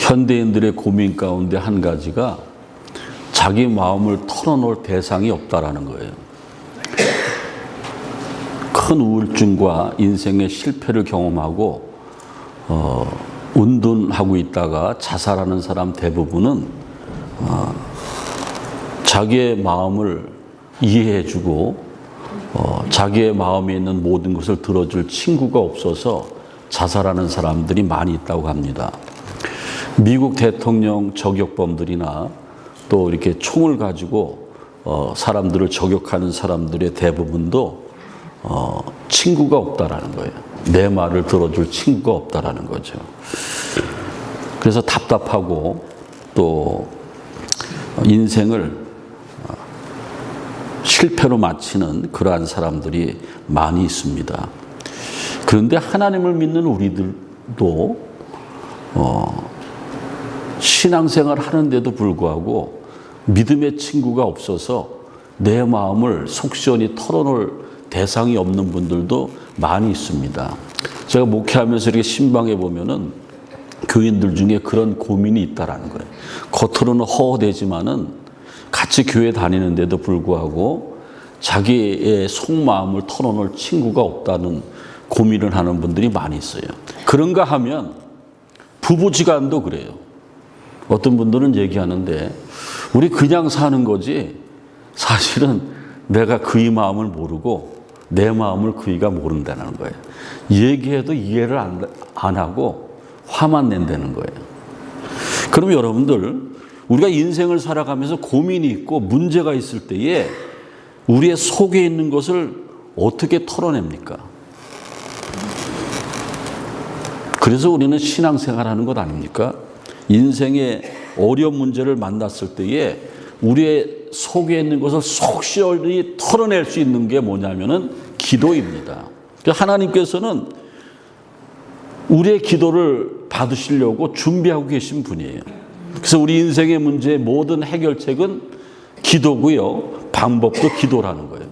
현대인들의 고민 가운데 한 가지가 자기 마음을 털어놓을 대상이 없다라는 거예요. 큰 우울증과 인생의 실패를 경험하고 운둔하고 있다가 자살하는 사람 대부분은 자기의 마음을 이해해주고 자기의 마음에 있는 모든 것을 들어줄 친구가 없어서 자살하는 사람들이 많이 있다고 합니다. 미국 대통령 저격범들이나 또 이렇게 총을 가지고 사람들을 저격하는 사람들의 대부분도 친구가 없다라는 거예요. 내 말을 들어줄 친구가 없다라는 거죠. 그래서 답답하고 또 인생을 실패로 마치는 그러한 사람들이 많이 있습니다. 그런데 하나님을 믿는 우리들도 신앙생활 하는데도 불구하고 믿음의 친구가 없어서 내 마음을 속 시원히 털어놓을 대상이 없는 분들도 많이 있습니다. 제가 목회하면서 이렇게 신방에 보면은 교인들 중에 그런 고민이 있다라는 거예요. 겉으로는 허허대지만은 같이 교회 다니는데도 불구하고 자기의 속마음을 털어놓을 친구가 없다는 고민을 하는 분들이 많이 있어요. 그런가 하면 부부지간도 그래요. 어떤 분들은 얘기하는데 우리 그냥 사는 거지 사실은 내가 그의 마음을 모르고 내 마음을 그이가 모른다는 거예요. 얘기해도 이해를 안 하고 화만 낸다는 거예요. 그럼 여러분들 우리가 인생을 살아가면서 고민이 있고 문제가 있을 때에 우리의 속에 있는 것을 어떻게 털어냅니까? 그래서 우리는 신앙생활하는 것 아닙니까? 인생의 어려운 문제를 만났을 때에 우리의 속에 있는 것을 속 시원히 털어낼 수 있는 게 뭐냐면은 기도입니다. 하나님께서는 우리의 기도를 받으시려고 준비하고 계신 분이에요. 그래서 우리 인생의 문제의 모든 해결책은 기도고요. 방법도 기도라는 거예요.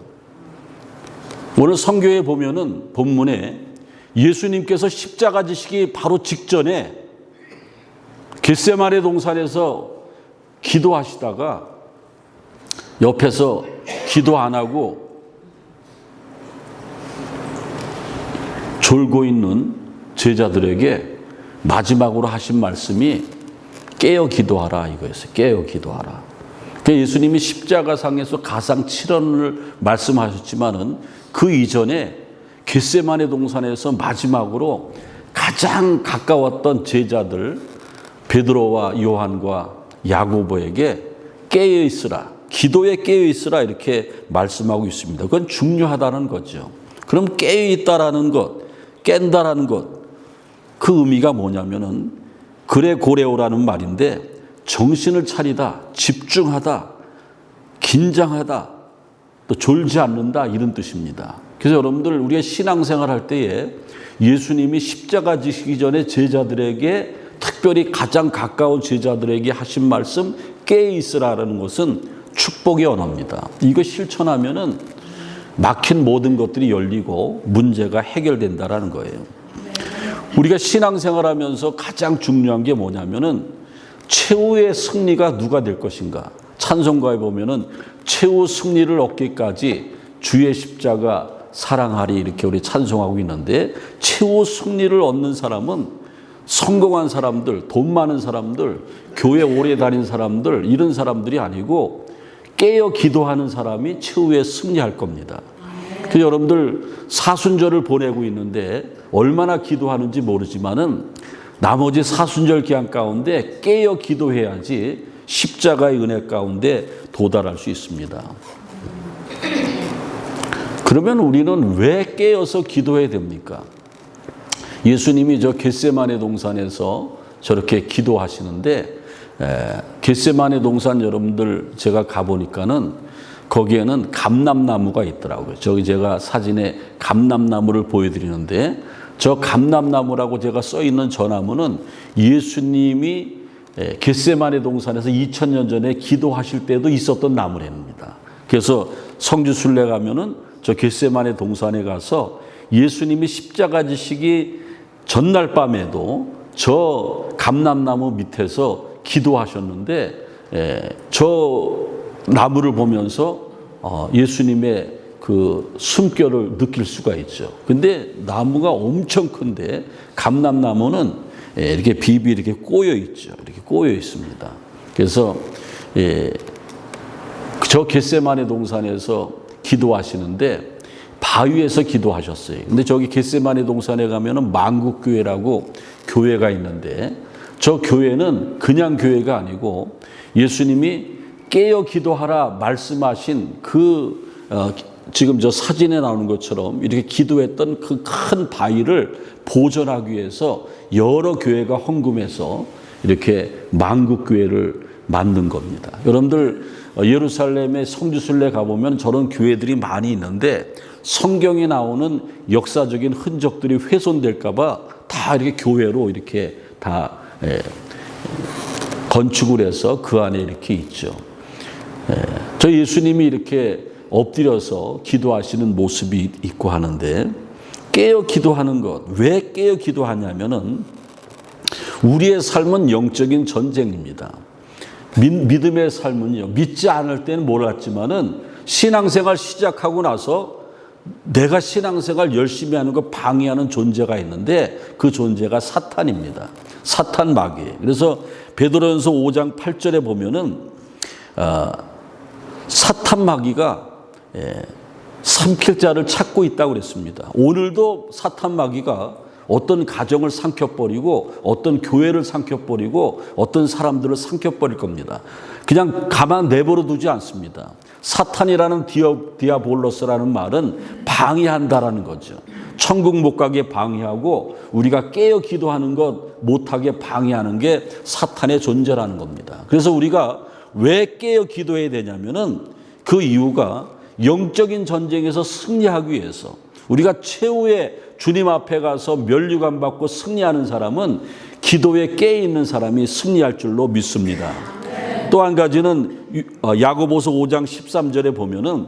오늘 성경에 보면은 본문에 예수님께서 십자가 지시기 바로 직전에 겟세마네 동산에서 기도하시다가 옆에서 기도 안 하고 졸고 있는 제자들에게 마지막으로 하신 말씀이 깨어 기도하라 이거였어요. 깨어 기도하라. 예수님이 십자가상에서 가상 7원을 말씀하셨지만은 그 이전에 겟세마네 동산에서 마지막으로 가장 가까웠던 제자들 베드로와 요한과 야고보에게 깨어 있으라, 기도에 깨어 있으라 이렇게 말씀하고 있습니다. 그건 중요하다는 거죠. 그럼 깨어 있다라는 것, 깬다라는 것, 그 의미가 뭐냐면은 그레고레오라는 말인데 정신을 차리다, 집중하다, 긴장하다, 또 졸지 않는다 이런 뜻입니다. 그래서 여러분들 우리가 신앙생활 할 때에 예수님이 십자가 지시기 전에 제자들에게 특별히 가장 가까운 제자들에게 하신 말씀 깨어 있으라는 것은 축복의 언어입니다. 이거 실천하면은 막힌 모든 것들이 열리고 문제가 해결된다라는 거예요. 우리가 신앙생활하면서 가장 중요한 게 뭐냐면은 최후의 승리가 누가 될 것인가. 찬송가에 보면은 최후 승리를 얻기까지 주의 십자가 사랑하리 이렇게 우리 찬송하고 있는데 최후 승리를 얻는 사람은 성공한 사람들, 돈 많은 사람들, 교회 오래 다닌 사람들 이런 사람들이 아니고 깨어 기도하는 사람이 최후에 승리할 겁니다. 그래서 여러분들 사순절을 보내고 있는데 얼마나 기도하는지 모르지만은 나머지 사순절 기간 가운데 깨어 기도해야지 십자가의 은혜 가운데 도달할 수 있습니다. 그러면 우리는 왜 깨어서 기도해야 됩니까? 예수님이 저 겟세마네 동산에서 저렇게 기도하시는데 겟세마네 동산 여러분들 제가 가보니까는 거기에는 감람나무가 있더라고요. 저기 제가 사진에 감람나무를 보여드리는데 저 감람나무라고 제가 써있는 저 나무는 예수님이 겟세마네 동산에서 2000년 전에 기도하실 때도 있었던 나무랍니다. 그래서 성주 순례 가면은 저 겟세마네 동산에 가서 예수님이 십자가 지시기 전날 밤에도 저 감람나무 밑에서 기도하셨는데 저 나무를 보면서 예수님의 그 숨결을 느낄 수가 있죠. 근데 나무가 엄청 큰데 감람나무는 이렇게 비비 이렇게 꼬여 있죠. 이렇게 꼬여 있습니다. 그래서 저 겟세마네 동산에서 기도하시는데 바위에서 기도하셨어요. 근데 저기 겟세마네 동산에 가면은 만국교회라고 교회가 있는데 저 교회는 그냥 교회가 아니고 예수님이 깨어 기도하라 말씀하신 지금 저 사진에 나오는 것처럼 이렇게 기도했던 그 큰 바위를 보존하기 위해서 여러 교회가 헌금해서 이렇게 만국교회를 만든 겁니다. 여러분들 예루살렘의 성지순례 가보면 저런 교회들이 많이 있는데 성경에 나오는 역사적인 흔적들이 훼손될까 봐 다 이렇게 교회로 이렇게 다 건축을 해서 그 안에 이렇게 있죠. 저 예수님이 이렇게 엎드려서 기도하시는 모습이 있고 하는데 깨어 기도하는 것, 왜 깨어 기도하냐면은 우리의 삶은 영적인 전쟁입니다. 믿음의 삶은요, 믿지 않을 때는 몰랐지만은 신앙생활 시작하고 나서 내가 신앙생활 열심히 하는 거 방해하는 존재가 있는데 그 존재가 사탄입니다. 사탄 마귀. 그래서 베드로전서 5장 8절에 보면은 사탄 마귀가 삼킬 자를 찾고 있다고 그랬습니다. 오늘도 사탄 마귀가 어떤 가정을 삼켜버리고 어떤 교회를 삼켜버리고 어떤 사람들을 삼켜버릴 겁니다. 그냥 가만 내버려 두지 않습니다. 사탄이라는 디아볼로스라는 말은 방해한다라는 거죠. 천국 못 가게 방해하고 우리가 깨어 기도하는 것 못하게 방해하는 게 사탄의 존재라는 겁니다. 그래서 우리가 왜 깨어 기도해야 되냐면은 그 이유가 영적인 전쟁에서 승리하기 위해서 우리가 최후의 주님 앞에 가서 면류관 받고 승리하는 사람은 기도에 깨어 있는 사람이 승리할 줄로 믿습니다. 또 한 가지는 야고보서 5장 13절에 보면은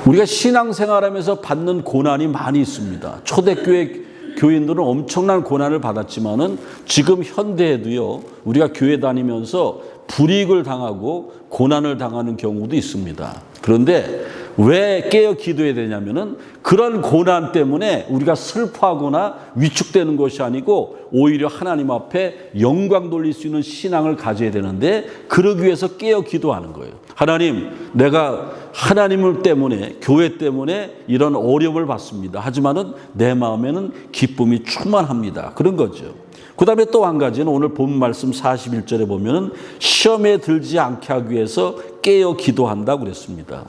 우리가 신앙생활하면서 받는 고난이 많이 있습니다. 초대교회 교인들은 엄청난 고난을 받았지만은 지금 현대에도요, 우리가 교회 다니면서 불이익을 당하고 고난을 당하는 경우도 있습니다. 그런데 왜 깨어 기도해야 되냐면은 그런 고난 때문에 우리가 슬퍼하거나 위축되는 것이 아니고 오히려 하나님 앞에 영광 돌릴 수 있는 신앙을 가져야 되는데 그러기 위해서 깨어 기도하는 거예요. 하나님, 내가 하나님을 때문에 교회 때문에 이런 어려움을 받습니다. 하지만은 내 마음에는 기쁨이 충만합니다. 그런 거죠. 그 다음에 또 한 가지는 오늘 본 말씀 41절에 보면은 시험에 들지 않게 하기 위해서 깨어 기도한다고 그랬습니다.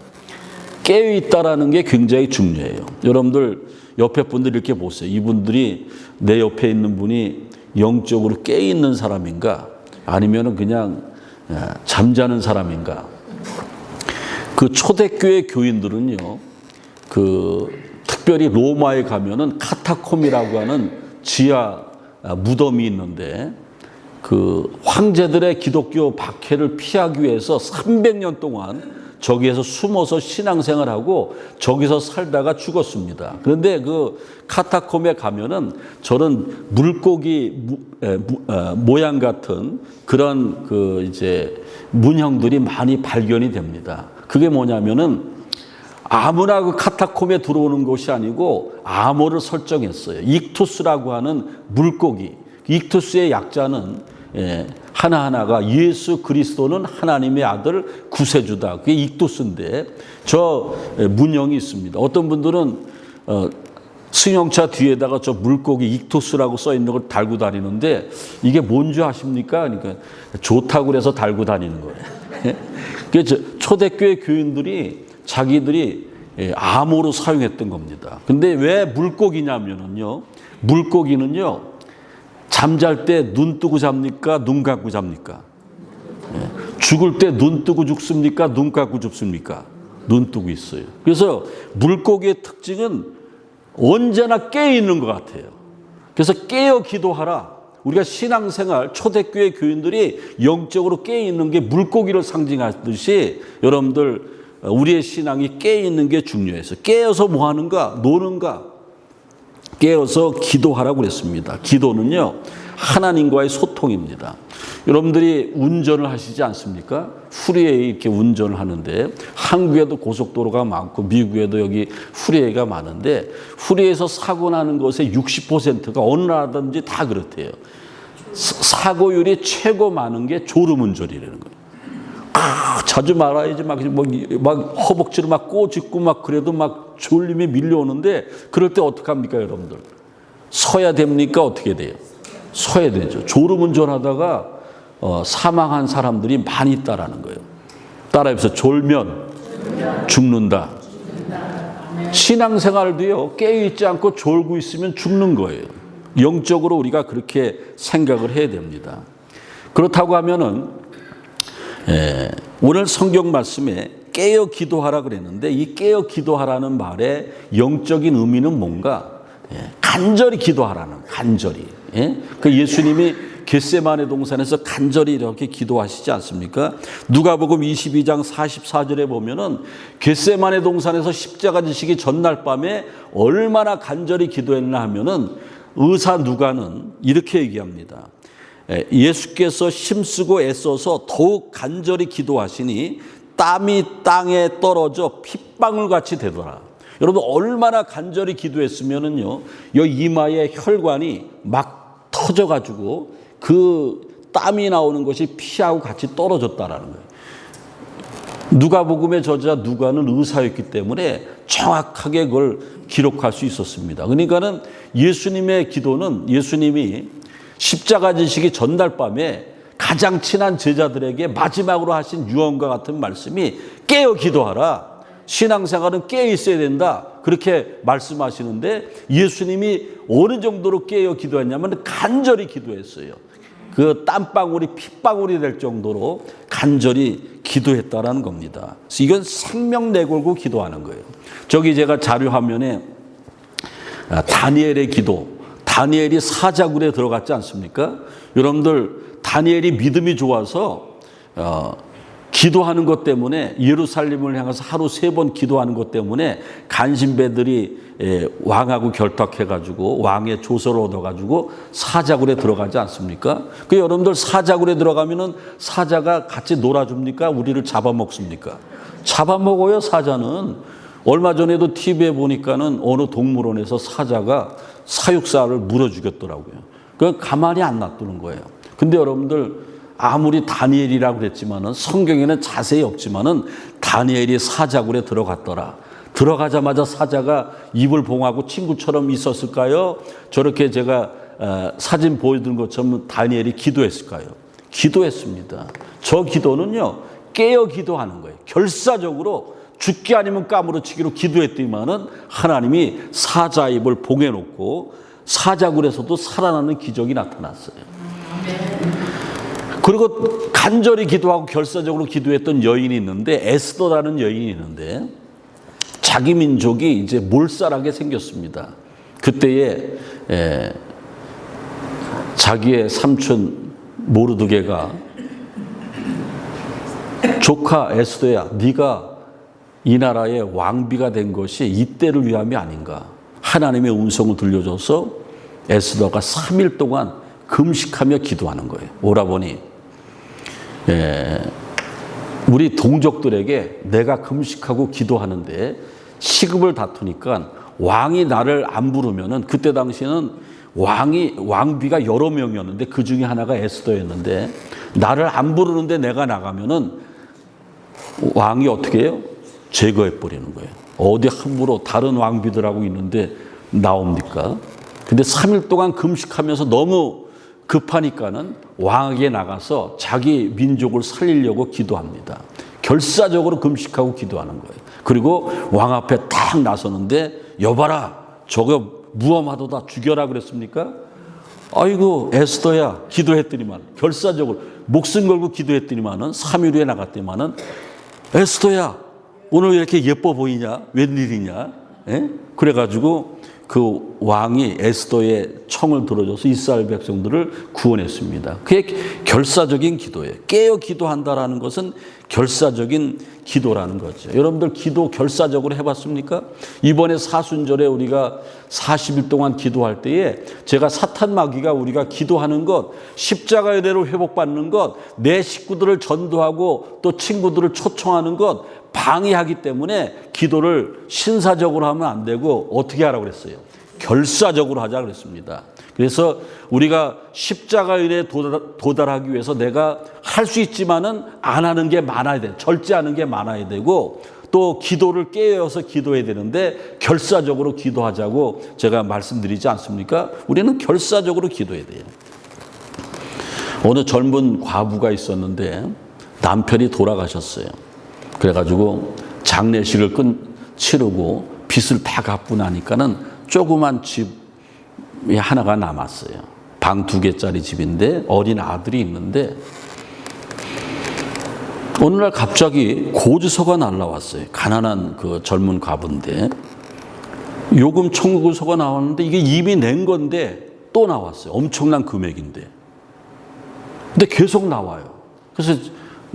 깨어 있다라는 게 굉장히 중요해요. 여러분들 옆에 분들 이렇게 보세요. 이분들이 내 옆에 있는 분이 영적으로 깨어 있는 사람인가 아니면은 그냥 잠자는 사람인가. 그 초대교회 교인들은요, 특별히 로마에 가면은 카타콤이라고 하는 지하 무덤이 있는데 그 황제들의 기독교 박해를 피하기 위해서 300년 동안 저기에서 숨어서 신앙생활하고 저기서 살다가 죽었습니다. 그런데 그 카타콤에 가면은 저런 물고기 모양 같은 그런 이제 문형들이 많이 발견이 됩니다. 그게 뭐냐면은 아무나 그 카타콤에 들어오는 것이 아니고 암호를 설정했어요. 익투스라고 하는 물고기. 익투스의 약자는 하나하나가 예수 그리스도는 하나님의 아들 구세주다. 그게 익투스인데 저 문형이 있습니다. 어떤 분들은 승용차 뒤에다가 저 물고기 익투스라고 써 있는 걸 달고 다니는데 이게 뭔지 아십니까? 그러니까 좋다고 그래서 달고 다니는 거예요. 그래서 초대교회 교인들이 자기들이 암호로 사용했던 겁니다. 근데 왜 물고기냐면요. 물고기는요. 잠잘 때 눈 뜨고 잡니까? 눈 감고 잡니까? 죽을 때 눈 뜨고 죽습니까? 눈 감고 죽습니까? 눈 뜨고 있어요. 그래서 물고기의 특징은 언제나 깨어 있는 것 같아요. 그래서 깨어 기도하라. 우리가 신앙생활 초대교회 교인들이 영적으로 깨어 있는 게 물고기를 상징하듯이 여러분들 우리의 신앙이 깨어 있는 게 중요해서 깨어서 뭐 하는가? 노는가? 깨어서 기도하라고 그랬습니다. 기도는요, 하나님과의 소통입니다. 여러분들이 운전을 하시지 않습니까? 프리웨이 이렇게 운전을 하는데, 한국에도 고속도로가 많고 미국에도 여기 프리웨이가 많은데, 프리웨이에서 사고 나는 것의 60%가 어느 나라든지 다 그렇대요. 사고율이 최고 많은 게 졸음운전이라는 거예요. 자주 말아야지 막 허벅지로 막 꼬집고 막 그래도 막 졸림이 밀려오는데, 그럴 때 어떡합니까, 여러분들? 서야 됩니까? 어떻게 돼요? 서야 되죠. 졸음운전하다가 사망한 사람들이 많이 있다라는 거예요. 따라해서 졸면 죽는다. 신앙생활도요, 깨어있지 않고 졸고 있으면 죽는 거예요. 영적으로 우리가 그렇게 생각을 해야 됩니다. 그렇다고 하면은 오늘 성경 말씀에 깨어 기도하라 그랬는데, 이 깨어 기도하라는 말의 영적인 의미는 뭔가? 간절히 기도하라는, 간절히. 그 예수님이 겟세마네 동산에서 간절히 이렇게 기도하시지 않습니까? 누가복음 22장 44절에 보면은 겟세마네 동산에서 십자가 지시기 전날 밤에 얼마나 간절히 기도했나 하면은 의사 누가는 이렇게 얘기합니다. 예수께서 힘쓰고 애써서 더욱 간절히 기도하시니 땀이 땅에 떨어져 핏방울 같이 되더라. 여러분, 얼마나 간절히 기도했으면은요, 이 이마에 혈관이 막 터져가지고 그 땀이 나오는 것이 피하고 같이 떨어졌다라는 거예요. 누가복음의 저자 누가는 의사였기 때문에 정확하게 그걸 기록할 수 있었습니다. 그러니까는 예수님의 기도는, 예수님이 십자가 지시기 전날 밤에 가장 친한 제자들에게 마지막으로 하신 유언과 같은 말씀이 깨어 기도하라. 신앙생활은 깨어 있어야 된다. 그렇게 말씀하시는데, 예수님이 어느 정도로 깨어 기도했냐면 간절히 기도했어요. 그 땀방울이 핏방울이 될 정도로 간절히 기도했다라는 겁니다. 그래서 이건 생명 내걸고 기도하는 거예요. 저기 제가 자료 화면에 다니엘의 기도, 다니엘이 사자굴에 들어갔지 않습니까? 여러분들, 다니엘이 믿음이 좋아서 기도하는 것 때문에, 예루살렘을 향해서 하루 3번 기도하는 것 때문에 간신배들이 왕하고 결탁해가지고 왕의 조서를 얻어가지고 사자굴에 들어가지 않습니까? 그 여러분들, 사자굴에 들어가면은 사자가 같이 놀아줍니까? 우리를 잡아먹습니까? 잡아먹어요, 사자는. 얼마 전에도 TV에 보니까는 어느 동물원에서 사자가 사육사를 물어 죽였더라고요. 그 가만히 안 놔두는 거예요. 근데 여러분들, 아무리 다니엘이라고 그랬지만은, 성경에는 자세히 없지만은 다니엘이 사자굴에 들어갔더라. 들어가자마자 사자가 입을 봉하고 친구처럼 있었을까요? 저렇게 제가 사진 보여드린 것처럼 다니엘이 기도했을까요? 기도했습니다. 저 기도는요, 깨어 기도하는 거예요. 결사적으로 죽기 아니면 까무러치기로 기도했더니만은 하나님이 사자 입을 봉해놓고 사자굴에서도 살아나는 기적이 나타났어요. 그리고 간절히 기도하고 결사적으로 기도했던 여인이 있는데, 에스더라는 여인이 있는데, 자기 민족이 이제 몰살하게 생겼습니다. 그때에 자기의 삼촌 모르드게가, 조카 에스더야, 네가 이 나라의 왕비가 된 것이 이때를 위함이 아닌가. 하나님의 음성을 들려줘서 에스더가 3일 동안 금식하며 기도하는 거예요. 오라버니, 우리 동족들에게 내가 금식하고 기도하는데 시급을 다투니까 왕이 나를 안 부르면은, 그때 당시에는 왕비가 여러 명이었는데 그 중에 하나가 에스더였는데, 나를 안 부르는데 내가 나가면은 왕이 어떻게 해요? 제거해 버리는 거예요. 어디 함부로 다른 왕비들하고 있는데 나옵니까? 근데 3일 동안 금식하면서 너무 급하니까는 왕에게 나가서 자기 민족을 살리려고 기도합니다. 결사적으로 금식하고 기도하는 거예요. 그리고 왕 앞에 딱 나서는데, 여봐라, 저거 무엄하도다, 죽여라 그랬습니까? 아이고, 에스더야, 기도했더니만, 결사적으로 목숨 걸고 기도했더니만은 3일 후에 나갔더니만은, 에스더야, 오늘 왜 이렇게 예뻐 보이냐? 웬일이냐? 그래가지고 그 왕이 에스더의 청을 들어줘서 이스라엘 백성들을 구원했습니다. 그게 결사적인 기도예요. 깨어 기도한다라는 것은 결사적인 기도라는 거죠. 여러분들, 기도 결사적으로 해봤습니까? 이번에 사순절에 우리가 40일 동안 기도할 때에 제가 사탄 마귀가 우리가 기도하는 것, 십자가의 은혜로 회복받는 것, 내 식구들을 전도하고 또 친구들을 초청하는 것 방해하기 때문에 기도를 신사적으로 하면 안 되고 어떻게 하라고 그랬어요? 결사적으로 하자 그랬습니다. 그래서 우리가 십자가의 은혜에 도달하기 위해서 내가 할 수 있지만은 안 하는 게 많아야 돼. 절제하는 게 많아야 되고 또 기도를 깨어서 기도해야 되는데 결사적으로 기도하자고 제가 말씀드리지 않습니까? 우리는 결사적으로 기도해야 돼요. 어느 젊은 과부가 있었는데 남편이 돌아가셨어요. 그래가지고 장례식을 치르고 빚을 다 갚고 나니까는 조그만 집이 하나가 남았어요. 방 2개짜리 집인데 어린 아들이 있는데 어느 날 갑자기 고지서가 날라왔어요. 가난한 그 젊은 과부인데 요금 청구서가 나왔는데 이게 이미 낸 건데 또 나왔어요. 엄청난 금액인데. 근데 계속 나와요. 그래서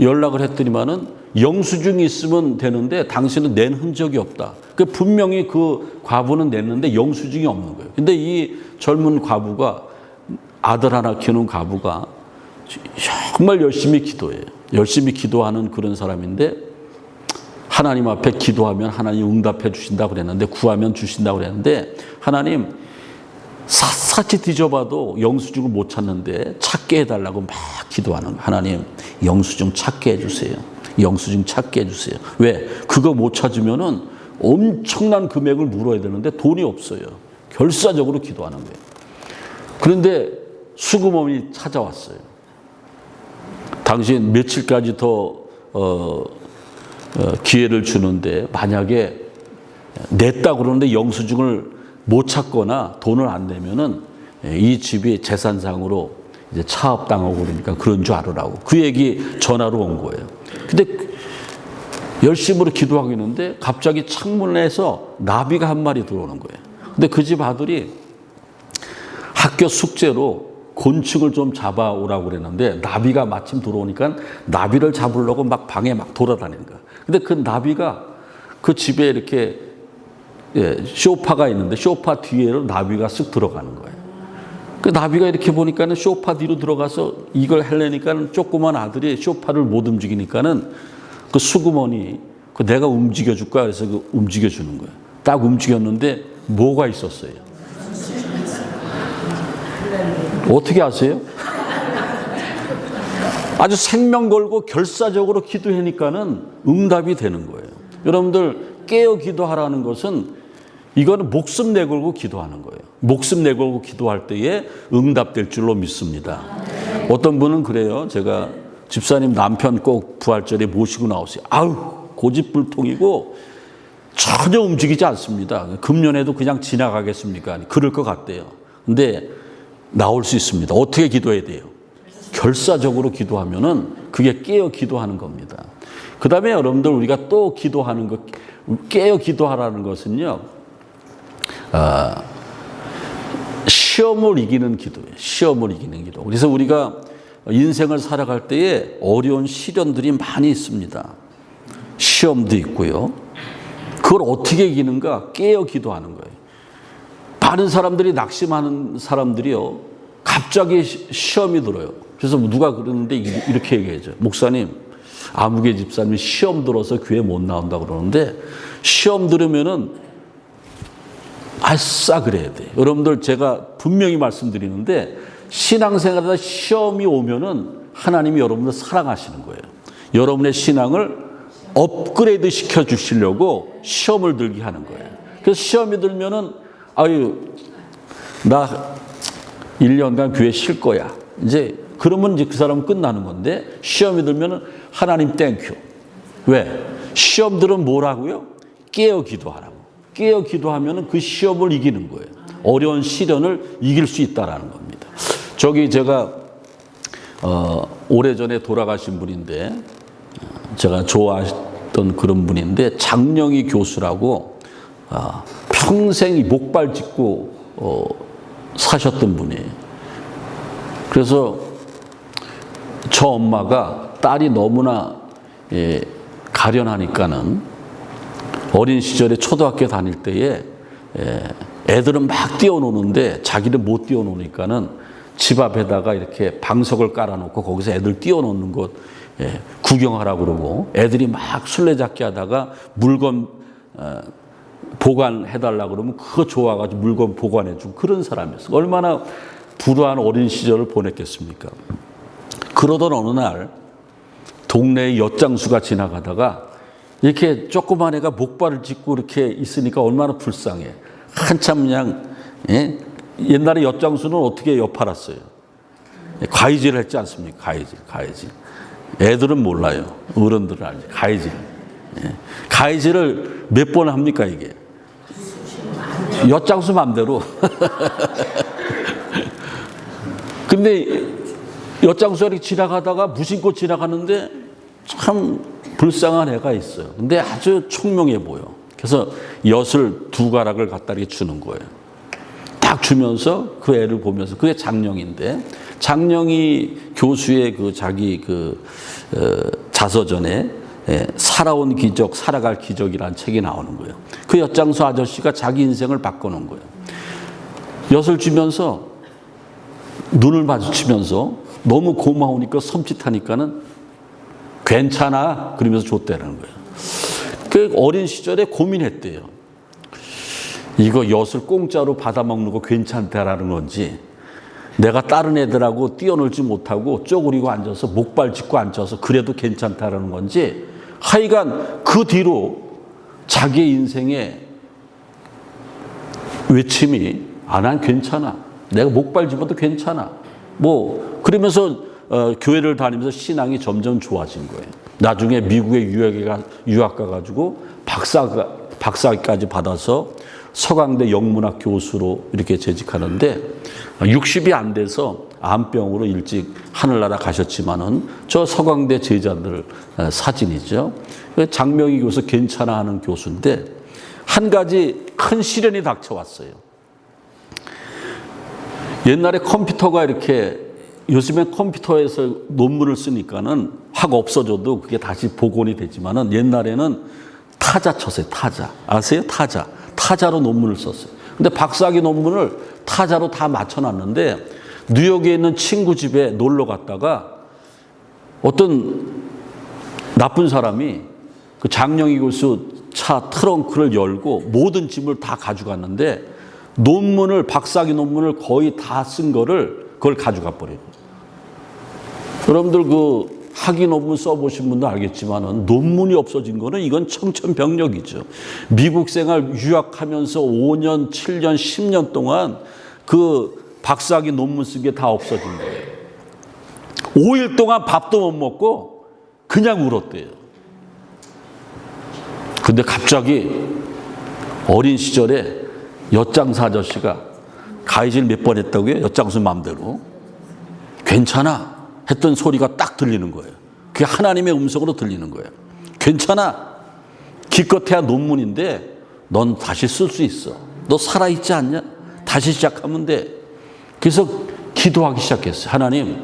연락을 했더니만은 영수증이 있으면 되는데 당신은 낸 흔적이 없다. 분명히 그 과부는 냈는데 영수증이 없는 거예요. 근데 이 젊은 과부가 아들 하나 키우는 과부가 정말 열심히 기도해요. 열심히 기도하는 그런 사람인데 하나님 앞에 기도하면 하나님 응답해 주신다고 그랬는데 구하면 주신다고 그랬는데 하나님 샅샅이 뒤져봐도 영수증을 못 찾는데 찾게 해달라고 막 기도하는 거예요. 하나님 영수증 찾게 해주세요. 영수증 찾게 해주세요. 왜? 그거 못 찾으면은 엄청난 금액을 물어야 되는데 돈이 없어요. 결사적으로 기도하는 거예요. 그런데 수금업이 찾아왔어요. 당신 며칠까지 더 기회를 주는데 만약에 냈다 그러는데 영수증을 못 찾거나 돈을 안 내면은 이 집이 재산상으로 이제 차압당하고 그러니까 그런 줄 알으라고 그 얘기 전화로 온 거예요. 근데 열심으로 기도하고 있는데 갑자기 창문에서 나비가 한 마리 들어오는 거예요. 근데 그 집 아들이 학교 숙제로 곤충을 좀 잡아오라고 그랬는데 나비가 마침 들어오니까 나비를 잡으려고 막 방에 막 돌아다니는 거야. 근데 그 나비가 그 집에 이렇게 소파가 있는데 소파 뒤에로 나비가 쓱 들어가는 거예요. 그 나비가 이렇게 보니까는 소파 뒤로 들어가서 이걸 하려니까는 조그만 아들이 소파를 못 움직이니까는 그 수구머니 그 내가 움직여줄까 그래서 그 움직여주는 거예요. 딱 움직였는데 뭐가 있었어요? 어떻게 아세요? 아주 생명 걸고 결사적으로 기도하니까는 응답이 되는 거예요. 여러분들 깨어 기도하라는 것은 이거는 목숨 내걸고 기도하는 거예요. 목숨 내걸고 기도할 때에 응답될 줄로 믿습니다. 어떤 분은 그래요. 제가 집사님 남편 꼭 부활절에 모시고 나오세요. 아우 고집불통이고 전혀 움직이지 않습니다. 금년에도 그냥 지나가겠습니까? 그럴 것 같대요. 근데 나올 수 있습니다. 어떻게 기도해야 돼요? 결사적으로 기도하면은 그게 깨어 기도하는 겁니다. 그 다음에 여러분들 우리가 또 기도하는 것, 깨어 기도하라는 것은요, 시험을 이기는 기도예요. 시험을 이기는 기도. 그래서 우리가 인생을 살아갈 때에 어려운 시련들이 많이 있습니다. 시험도 있고요. 그걸 어떻게 이기는가? 깨어 기도하는 거예요. 많은 사람들이 낙심하는 사람들이요. 갑자기 시험이 들어요. 그래서 누가 그러는데 이렇게 얘기하죠. 목사님, 아무개 집사님이 시험 들어서 교회 못 나온다 그러는데 시험 들으면은 아싸 그래야 돼. 여러분들 제가 분명히 말씀드리는데 신앙생활에다 시험이 오면은 하나님이 여러분들 사랑하시는 거예요. 여러분의 신앙을 업그레이드 시켜 주시려고 시험을 들게 하는 거예요. 그래서 시험이 들면은 아유 나 1년간 교회 쉴 거야. 이제 그러면 이제 그 사람은 끝나는 건데 시험이 들면은 하나님 땡큐. 왜? 시험 들은 뭐라고요? 깨어 기도하라고. 깨어 기도하면은 그 시험을 이기는 거예요. 어려운 시련을 이길 수 있다라는 겁니다. 저기 제가 오래전에 돌아가신 분인데 제가 좋아했던 그런 분인데 장영희 교수라고 평생 목발 짚고 사셨던 분이에요. 그래서 저 엄마가 딸이 너무나 가련하니까는 어린 시절에 초등학교 다닐 때에 애들은 막 뛰어노는데 자기는 못 뛰어노니까는 집 앞에다가 이렇게 방석을 깔아놓고 거기서 애들 뛰어노는 곳 구경하라고 그러고, 애들이 막 술래잡기 하다가 물건 보관해달라고 그러면 그거 좋아가지고 물건 보관해주고 그런 사람이었어요. 얼마나 불우한 어린 시절을 보냈겠습니까? 그러던 어느 날 동네에 엿장수가 지나가다가 이렇게 조그만 애가 목발을 짚고 이렇게 있으니까 얼마나 불쌍해. 한참 그냥, 옛날에 엿장수는 어떻게 엿 팔았어요? 가위질을 했지 않습니까? 가위질. 애들은 몰라요. 어른들은 알지. 가위질을 몇 번 합니까, 이게? 엿장수 맘대로. 근데 엿장수가 이렇게 지나가다가 무심코 지나가는데 참 불쌍한 애가 있어요. 근데 아주 총명해 보여. 그래서 엿을 2가락을 갖다 이렇게 주는 거예요. 딱 주면서 그 애를 보면서, 그게 장령인데, 장령이 교수의 그 자기 자서전에 살아온 기적, 살아갈 기적이라는 책이 나오는 거예요. 그 엿장수 아저씨가 자기 인생을 바꿔놓은 거예요. 엿을 주면서 눈을 마주치면서 너무 고마우니까 섬찟하니까는 괜찮아 그러면서 줬다는 거예요. 그 어린 시절에 고민했대요. 이거 엿을 공짜로 받아먹는 거 괜찮다라는 건지, 내가 다른 애들하고 뛰어놀지 못하고 쪼그리고 앉아서 목발 짚고 앉아서 그래도 괜찮다라는 건지, 하여간 그 뒤로 자기의 인생의 외침이 난 괜찮아. 내가 목발 짚어도 괜찮아. 그러면서 교회를 다니면서 신앙이 점점 좋아진 거예요. 나중에 미국에 유학 가가지고 박사까지 받아서 서강대 영문학 교수로 이렇게 재직하는데, 60이 안 돼서 암병으로 일찍 하늘나라 가셨지만은 저 서강대 제자들 사진이죠. 장명희 교수 괜찮아 하는 교수인데, 한 가지 큰 시련이 닥쳐왔어요. 옛날에 컴퓨터가 이렇게, 요즘엔 컴퓨터에서 논문을 쓰니까는 확 없어져도 그게 다시 복원이 되지만은, 옛날에는 타자 쳤어요. 타자. 아세요? 타자로 논문을 썼어요. 근데 박사학위 논문을 타자로 다 맞춰놨는데, 뉴욕에 있는 친구 집에 놀러 갔다가 어떤 나쁜 사람이 그 장영희 교수 차 트렁크를 열고 모든 짐을 다 가져갔는데, 박사학위 논문을 거의 다 쓴 그걸 가져가 버려요. 여러분들 학위 논문 써보신 분도 알겠지만은, 논문이 없어진 거는 이건 청천벽력이죠. 미국 생활 유학하면서 5년, 7년, 10년 동안 그 박사학위 논문 쓴 게 다 없어진 거예요. 5일 동안 밥도 못 먹고 그냥 울었대요. 근데 갑자기 어린 시절에 엿장수 아저씨가 가위질 몇 번 했다고요? 엿장수 맘대로. 괜찮아 했던 소리가 딱 들리는 거예요. 그게 하나님의 음성으로 들리는 거예요. 괜찮아. 기껏해야 논문인데 넌 다시 쓸 수 있어. 너 살아있지 않냐? 다시 시작하면 돼. 그래서 기도하기 시작했어요. 하나님,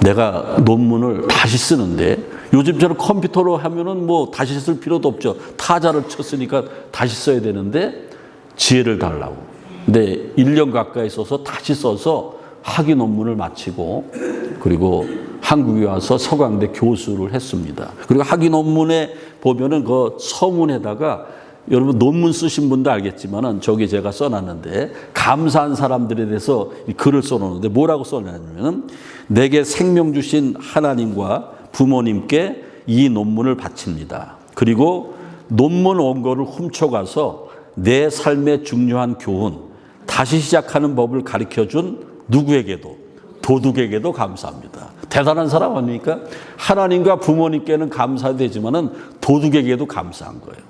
내가 논문을 다시 쓰는데, 요즘처럼 컴퓨터로 하면은 다시 쓸 필요도 없죠. 타자를 쳤으니까 다시 써야 되는데 지혜를 달라고. 근데 1년 가까이 써서 다시 써서 학위 논문을 마치고, 그리고 한국에 와서 서강대 교수를 했습니다. 그리고 학위 논문에 보면은 그 서문에다가, 여러분 논문 쓰신 분도 알겠지만은 저기 제가 써놨는데, 감사한 사람들에 대해서 글을 써놓는데 뭐라고 써놨냐면은, 내게 생명 주신 하나님과 부모님께 이 논문을 바칩니다. 그리고 논문 원고를 훔쳐가서 내 삶의 중요한 교훈, 다시 시작하는 법을 가르쳐준 누구에게도, 도둑에게도 감사합니다. 대단한 사람 아닙니까? 하나님과 부모님께는 감사되지만은 도둑에게도 감사한 거예요.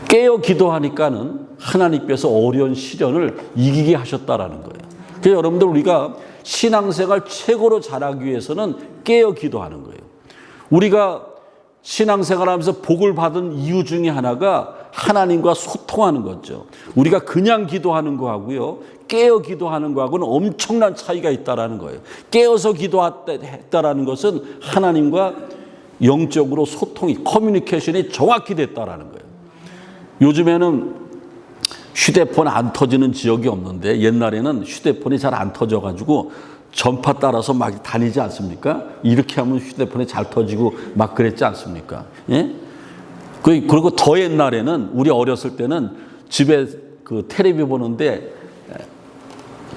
깨어 기도하니까는 하나님께서 어려운 시련을 이기게 하셨다라는 거예요. 그래서 여러분들, 우리가 신앙생활 최고로 잘하기 위해서는 깨어 기도하는 거예요. 우리가 신앙생활하면서 복을 받은 이유 중에 하나가 하나님과 소통하는 거죠. 우리가 그냥 기도하는 거하고요, 깨어 기도하는 거하고는 엄청난 차이가 있다라는 거예요. 깨어서 기도했다라는 것은 하나님과 영적으로 소통이, 커뮤니케이션이 정확히 됐다라는 거예요. 요즘에는 휴대폰 안 터지는 지역이 없는데 옛날에는 휴대폰이 잘 안 터져가지고 전파 따라서 막 다니지 않습니까? 이렇게 하면 휴대폰이 잘 터지고 막 그랬지 않습니까? 예? 그리고 더 옛날에는 우리 어렸을 때는 집에 그 텔레비 보는데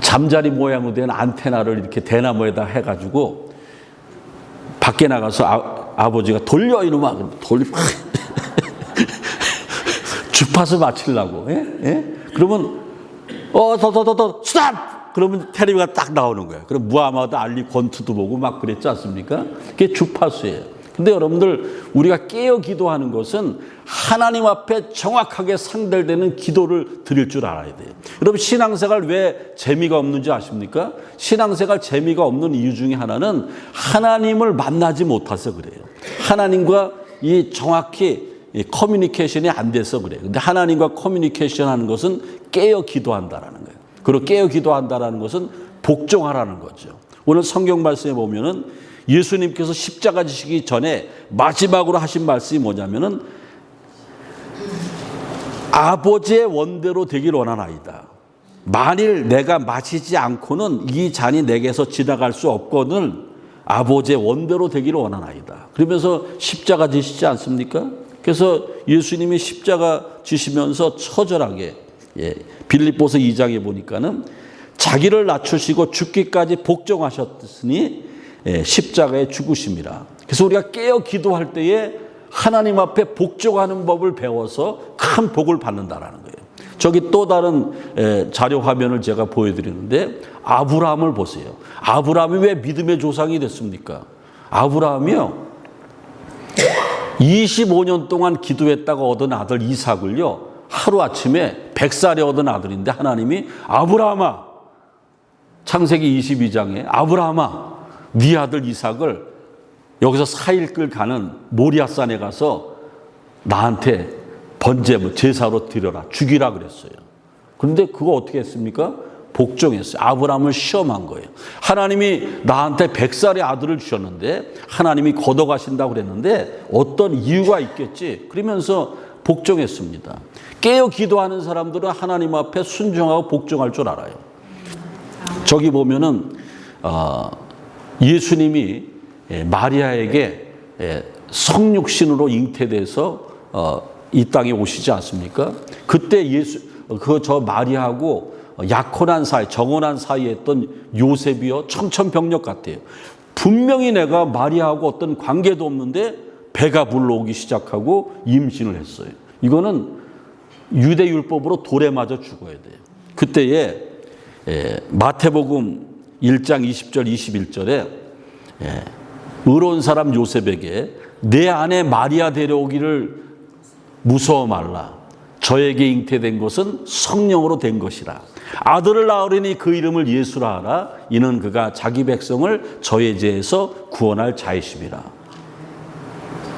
잠자리 모양으로 된 안테나를 이렇게 대나무에다 해가지고 밖에 나가서 아버지가 돌려 이놈아 돌려 주파수 맞추려고 예? 그러면 더 스탑 그러면 텔레비가 딱 나오는 거예요. 그럼 무하마드 알리 권투도 보고 막 그랬지 않습니까? 그게 주파수예요. 근데 여러분들 우리가 깨어 기도하는 것은 하나님 앞에 정확하게 상달되는 기도를 드릴 줄 알아야 돼요. 여러분 신앙생활 왜 재미가 없는지 아십니까? 신앙생활 재미가 없는 이유 중에 하나는 하나님을 만나지 못해서 그래요. 하나님과 이 정확히 커뮤니케이션이 안 돼서 그래요. 근데 하나님과 커뮤니케이션 하는 것은 깨어 기도한다라는 거예요. 그리고 깨어 기도한다라는 것은 복종하라는 거죠. 오늘 성경 말씀에 보면은 예수님께서 십자가 지시기 전에 마지막으로 하신 말씀이 뭐냐면은 아버지의 원대로 되길 원하나이다. 만일 내가 마시지 않고는 이 잔이 내게서 지나갈 수 없거늘 아버지의 원대로 되기를 원하나이다. 그러면서 십자가 지시지 않습니까? 그래서 예수님이 십자가 지시면서 처절하게 빌립보서 2장에 보니까는 자기를 낮추시고 죽기까지 복종하셨으니 십자가에 죽으심이라. 그래서 우리가 깨어 기도할 때에 하나님 앞에 복종하는 법을 배워서 큰 복을 받는다라는 거예요. 저기 또 다른 자료 화면을 제가 보여드리는데 아브라함을 보세요. 아브라함이 왜 믿음의 조상이 됐습니까? 아브라함이요 25년 동안 기도했다가 얻은 아들 이삭을요 하루아침에 100살에 얻은 아들인데 하나님이 아브라함아 창세기 22장에 아브라함아 네 아들 이삭을 여기서 4일길 가는 모리아산에 가서 나한테 번제물 제사로 드려라 죽이라 그랬어요. 그런데 그거 어떻게 했습니까? 복종했어요. 아브라함을 시험한 거예요. 하나님이 나한테 100살의 아들을 주셨는데 하나님이 걷어가신다고 그랬는데 어떤 이유가 있겠지 그러면서 복종했습니다. 깨어 기도하는 사람들은 하나님 앞에 순종하고 복종할 줄 알아요. 저기 보면은 예수님이 마리아에게 성육신으로 잉태돼서 이 땅에 오시지 않습니까? 그때 저 마리아하고 약혼한 사이, 정혼한 사이에 있던 요셉이요 청천벽력 같아요. 분명히 내가 마리아하고 어떤 관계도 없는데 배가 불러오기 시작하고 임신을 했어요. 이거는 유대율법으로 돌에 맞아 죽어야 돼요. 그때에 마태복음 1장 20절 21절에 의로운 사람 요셉에게 내 아내 마리아 데려오기를 무서워 말라. 저에게 잉태된 것은 성령으로 된 것이라. 아들을 낳으리니 그 이름을 예수라 하라. 이는 그가 자기 백성을 저의 죄에서 구원할 자이심이라.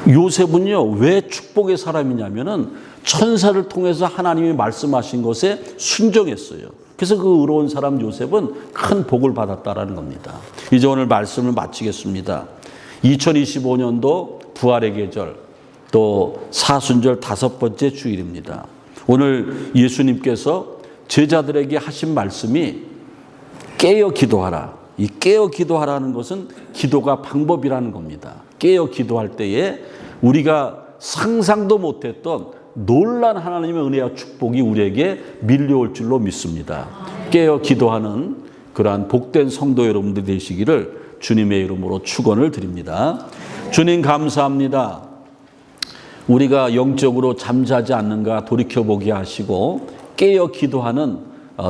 요셉은요 왜 축복의 사람이냐면은 천사를 통해서 하나님이 말씀하신 것에 순종했어요. 그래서 그 의로운 사람 요셉은 큰 복을 받았다라는 겁니다. 이제 오늘 말씀을 마치겠습니다. 2025년도 부활의 계절 또 사순절 5번째 주일입니다. 오늘 예수님께서 제자들에게 하신 말씀이 깨어 기도하라. 이 깨어 기도하라는 것은 기도가 방법이라는 겁니다. 깨어 기도할 때에 우리가 상상도 못했던 놀란 하나님의 은혜와 축복이 우리에게 밀려올 줄로 믿습니다. 깨어 기도하는 그러한 복된 성도 여러분들 되시기를 주님의 이름으로 축원을 드립니다. 주님 감사합니다. 우리가 영적으로 잠자지 않는가 돌이켜보게 하시고 깨어 기도하는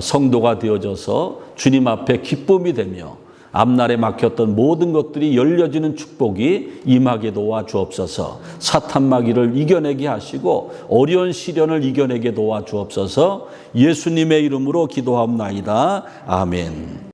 성도가 되어져서 주님 앞에 기쁨이 되며 앞날에 막혔던 모든 것들이 열려지는 축복이 임하게 도와주옵소서. 사탄 마귀를 이겨내게 하시고 어려운 시련을 이겨내게 도와주옵소서. 예수님의 이름으로 기도하옵나이다. 아멘.